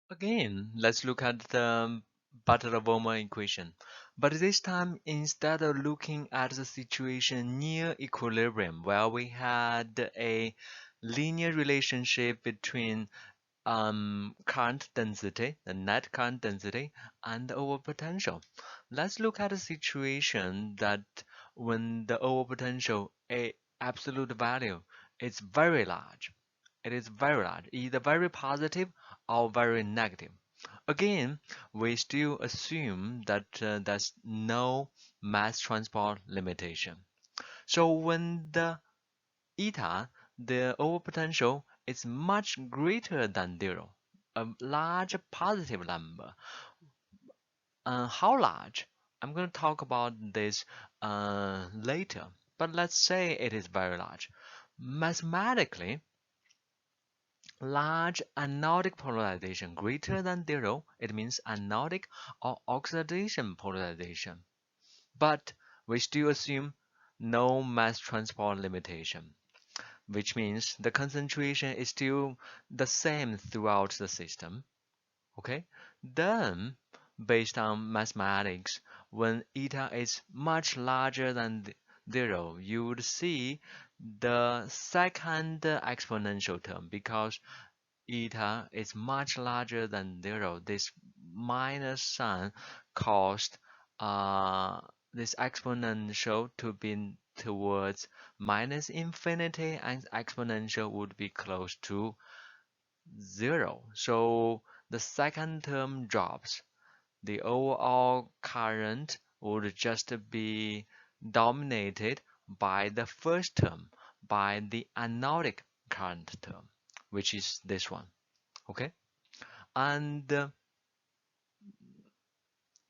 Again, let's look at the Butler-Volmer equation. But this time, instead of looking at the situation near equilibrium, where we had a linear relationship between current density, the net current density, and the overpotential. Let's look at a situation that when the overpotential, a absolute value, is very large. It is very large, either very positive or very negative. Again, we still assume that there's no mass transport limitation. So when the eta, the overpotential, is much greater than zero, a large positive number. How large? I'm going to talk about this later, but let's say it is very large. Mathematically, large anodic polarization greater than zero, it means anodic or oxidation polarization. But we still assume no mass transport limitation, which means the concentration is still the same throughout the system. Okay? Then, based on mathematics, when eta is much larger than zero, you would see the second exponential term because eta is much larger than zero. This minus sign caused uh, this exponential to be towards minus infinity, and exponential would be close to zero. So the second term drops. The overall current would just be dominated by the first term, by the anodic current term, which is this one. Okay? And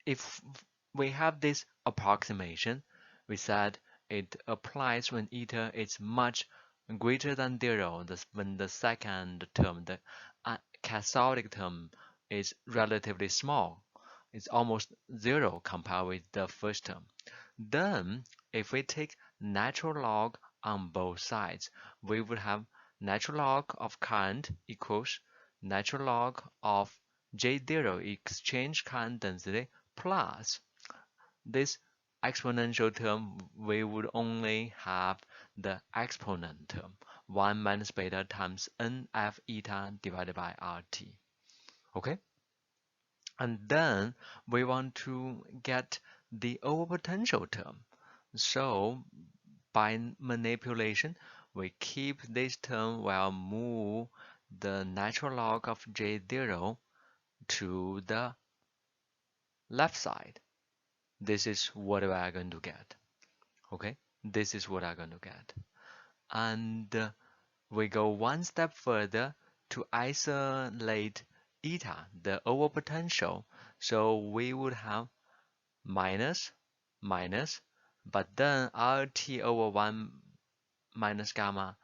if we have this approximation, we said it applies when eta is much greater than zero, when the second term, the cathodic term, is relatively small. It's almost zero compared with the first term. Then, if we take natural log on both sides, we would have natural log of current equals natural log of J0 exchange current density plus this exponential term. We would only have the exponent term, 1 minus beta times NF eta divided by RT. Okay? And then we want to get the overpotential term. So by manipulation, we keep this term while move the natural log of J0 to the left side. This is what we are going to get. Okay, this is what I'm going to get. And we go one step further to isolate eta, the overpotential. So we would have minus, minus, but then RT over 1 minus gamma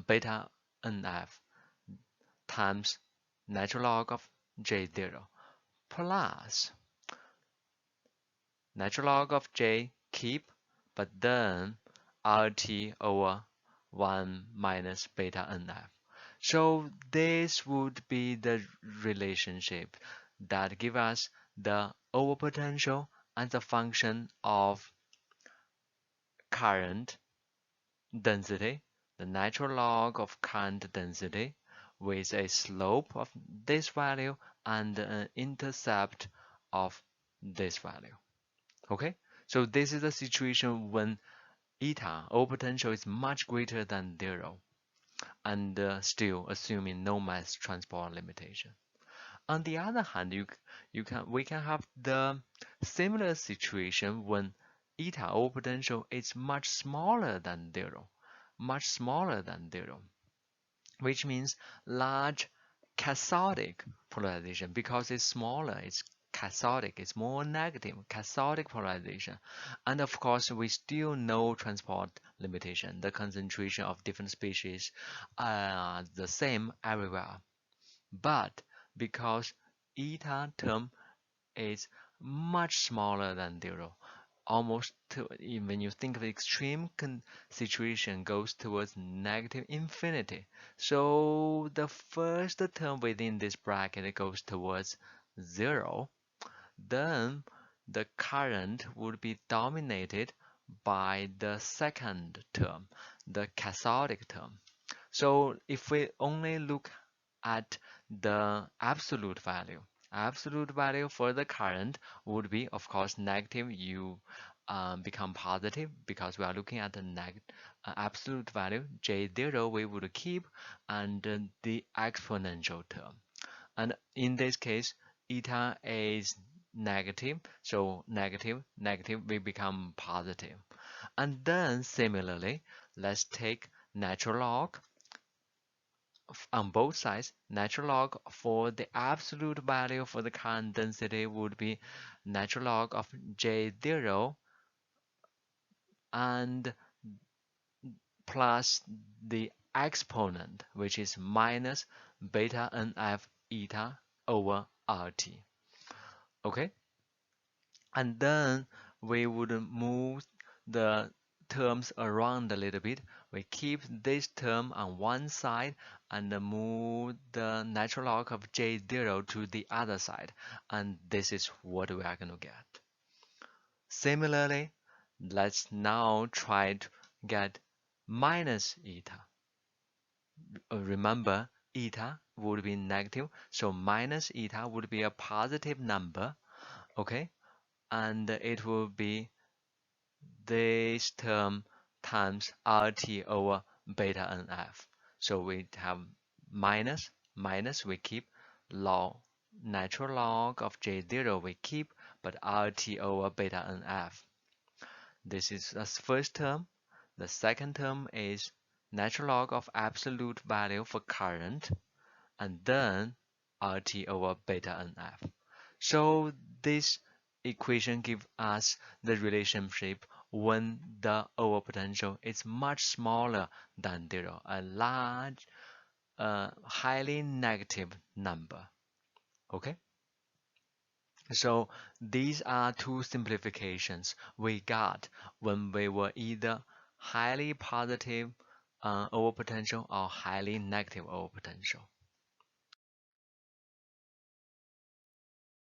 beta NF times natural log of J0 plus natural log of J keep, but then RT over 1 minus beta NF. So this would be the relationship that give us the overpotential as a function of current density, the natural log of current density with a slope of this value and an intercept of this value. Okay, so this is the situation when eta, overpotential, is much greater than zero, and still assuming no mass transport limitation. On the other hand, we can have the similar situation when eta, overpotential, is much smaller than zero, much smaller than zero, which means large cathodic polarization. Because it's smaller, it's cathodic, it's more negative, cathodic polarization. And of course, we still know transport limitation. The concentration of different species are the same everywhere. But because eta term is much smaller than zero, almost to, when you think of extreme situation, goes towards negative infinity. So the first term within this bracket goes towards 0. Then the current would be dominated by the second term, the cathodic term. So if we only look at the absolute value for the current would be, of course, negative. You become positive because we are looking at the absolute value. J0 we would keep, and the exponential term. And in this case, eta is negative, so negative, negative will become positive. And then similarly, let's take natural log on both sides. Natural log for the absolute value for the current density would be natural log of J0 and plus the exponent, which is minus beta NF eta over RT. Okay, and then we would move the terms around a little bit. We keep this term on one side and move the natural log of J0 to the other side, and this is what we are going to get. Similarly, let's now try to get minus eta. Remember, eta would be negative, so minus eta would be a positive number, okay? And it will be this term times RT over beta NF. So we have minus, minus we keep, log, natural log of J0 we keep, but RT over beta NF. This is the first term. The second term is natural log of absolute value for current, and then RT over beta NF. So this equation gives us the relationship when the overpotential is much smaller than 0, a large, highly negative number. Okay? So these are two simplifications we got when we were either highly positive overpotential or highly negative overpotential.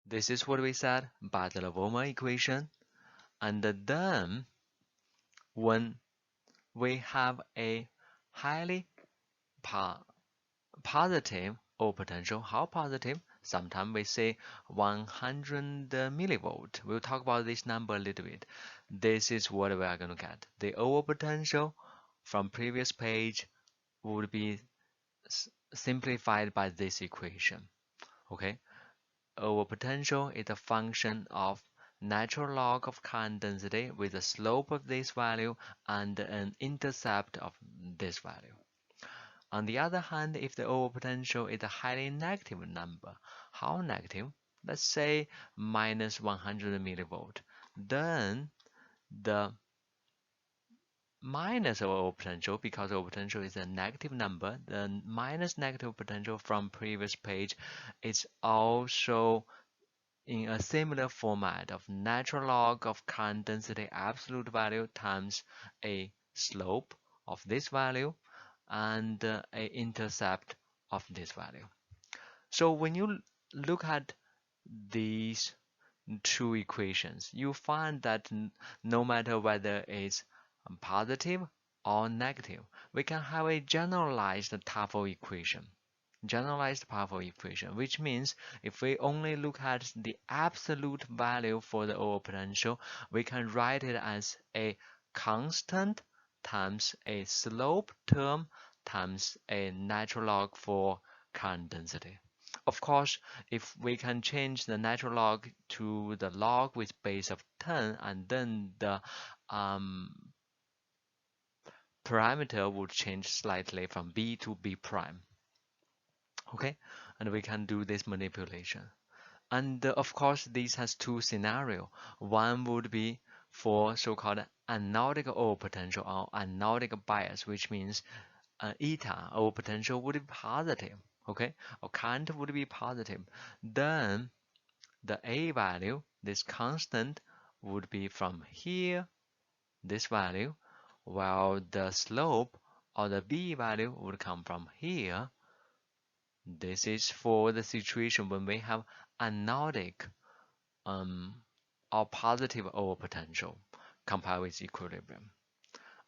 This is what we said by the Lavoie equation. And then when we have a highly positive overpotential, how positive? Sometimes we say 100 millivolt. We'll talk about this number a little bit. This is what we are going to get. The overpotential from previous page would be simplified by this equation. Okay, overpotential is a function of natural log of current density with the slope of this value and an intercept of this value. On the other hand, if the overpotential is a highly negative number, how negative? Let's say minus 100 millivolt. Then the minus of overpotential, because overpotential is a negative number, the minus negative potential from previous page is also in a similar format of natural log of current density absolute value times a slope of this value and a intercept of this value. So when you look at these two equations, you find that no matter whether it's positive or negative, we can have a generalized Tafel equation. Generalized Tafel equation, which means if we only look at the absolute value for the overpotential, we can write it as a constant times a slope term times a natural log for current density. Of course, if we can change the natural log to the log with base of 10, and then the parameter would change slightly from b to b prime. Okay, and we can do this manipulation. And of course, this has two scenarios. One would be for so-called anodic overpotential or anodic bias, which means eta overpotential would be positive. Okay, or current would be positive. Then the A value, this constant, would be from here, this value, while the slope or the B value would come from here. This is for the situation when we have anodic or positive overpotential compared with equilibrium.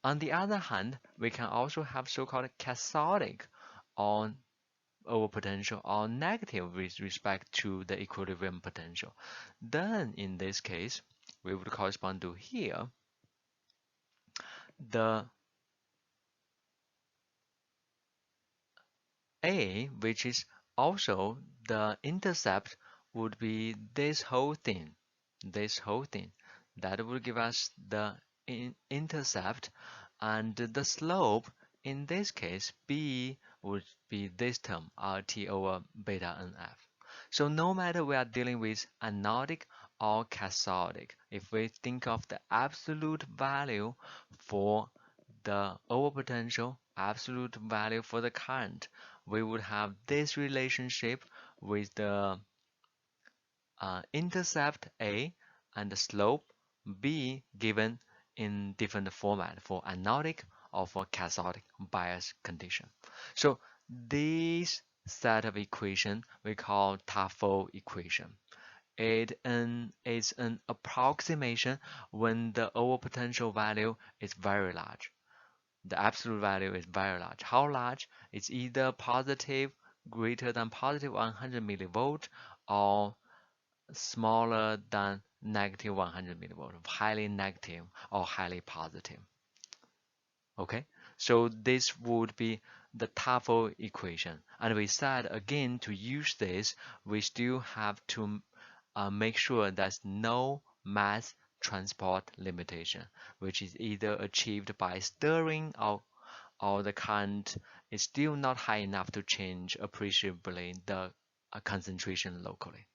On the other hand, we can also have so-called cathodic or overpotential or negative with respect to the equilibrium potential. Then in this case, we would correspond to here the A, which is also the intercept, would be this whole thing. That would give us the intercept, and the slope in this case B would be this term RT over beta NF. So no matter we are dealing with anodic or cathodic, if we think of the absolute value for the overpotential, absolute value for the current, we would have this relationship with the intercept A and the slope B given in different format for anodic or for cathodic bias condition. So this set of equation we call Tafel equation. It is an approximation when the overpotential value is very large. The absolute value is very large. How large? It's either positive, greater than positive 100 millivolt, or smaller than negative 100 millivolt, highly negative or highly positive. Okay, so this would be the Tafel equation. And we said again, to use this, we still have to make sure there's no mass transport limitation, which is either achieved by stirring or the current is still not high enough to change appreciably the concentration locally.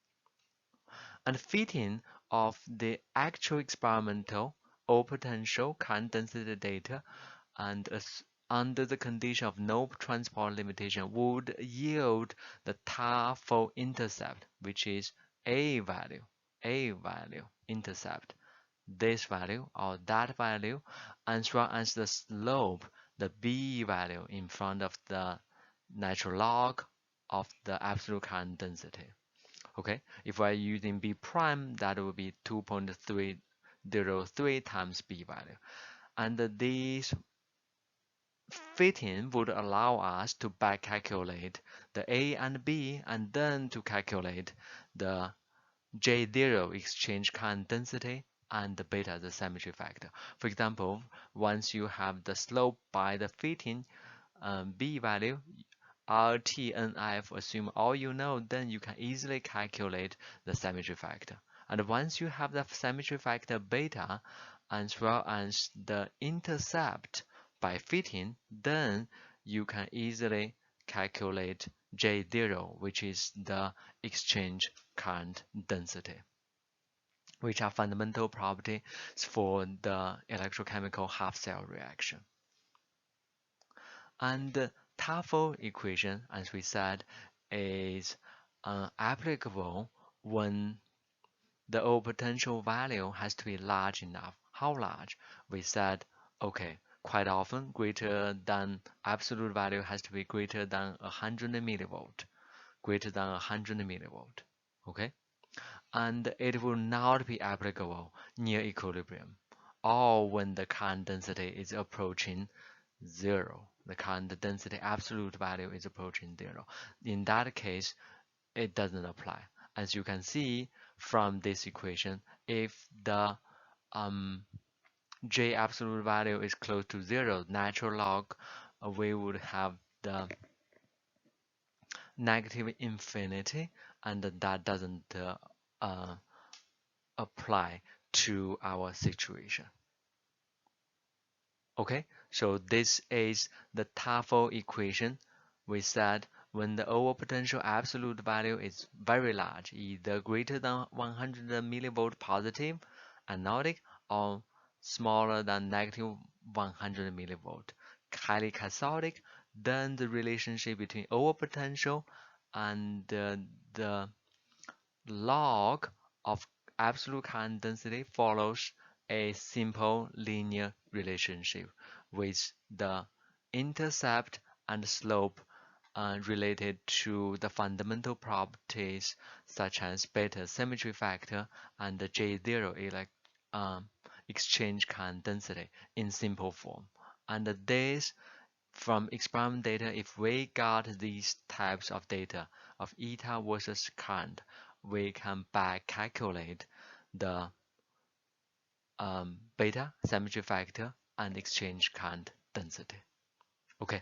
And fitting of the actual experimental overpotential current density data and under the condition of no transport limitation would yield the Tafel intercept, which is a value intercept, this value or that value, as well as the slope, the B value in front of the natural log of the absolute current density. Okay, if we're using B prime, that will be 2.303 times B value. And this fitting would allow us to back calculate the A and B and then to calculate the J0 exchange current density and the beta, the symmetry factor. For example, once you have the slope by the fitting B value, RT NF, assume all you know, then you can easily calculate the symmetry factor. And once you have the symmetry factor beta, as well as the intercept by fitting, then you can easily calculate J0, which is the exchange current density, which are fundamental properties for the electrochemical half-cell reaction. And the Tafel equation, as we said, is applicable when the overpotential value has to be large enough. How large? We said, okay, quite often greater than absolute value has to be greater than 100 millivolt, okay? And it will not be applicable near equilibrium or when the current density is approaching zero. The current density absolute value is approaching zero. In that case, it doesn't apply. As you can see from this equation, if the J absolute value is close to zero, natural log, we would have the negative infinity, and that doesn't apply to our situation. Okay, so this is the Tafel equation. We said when the overpotential absolute value is very large, either greater than 100 millivolt positive anodic or smaller than negative 100 millivolt highly cathodic, then the relationship between overpotential and the log of absolute current density follows a simple linear relationship with the intercept and slope related to the fundamental properties such as beta symmetry factor and the J0 exchange current density in simple form. And this from experiment data, if we got these types of data of eta versus current, we can back calculate the beta symmetry factor and exchange current density. Okay.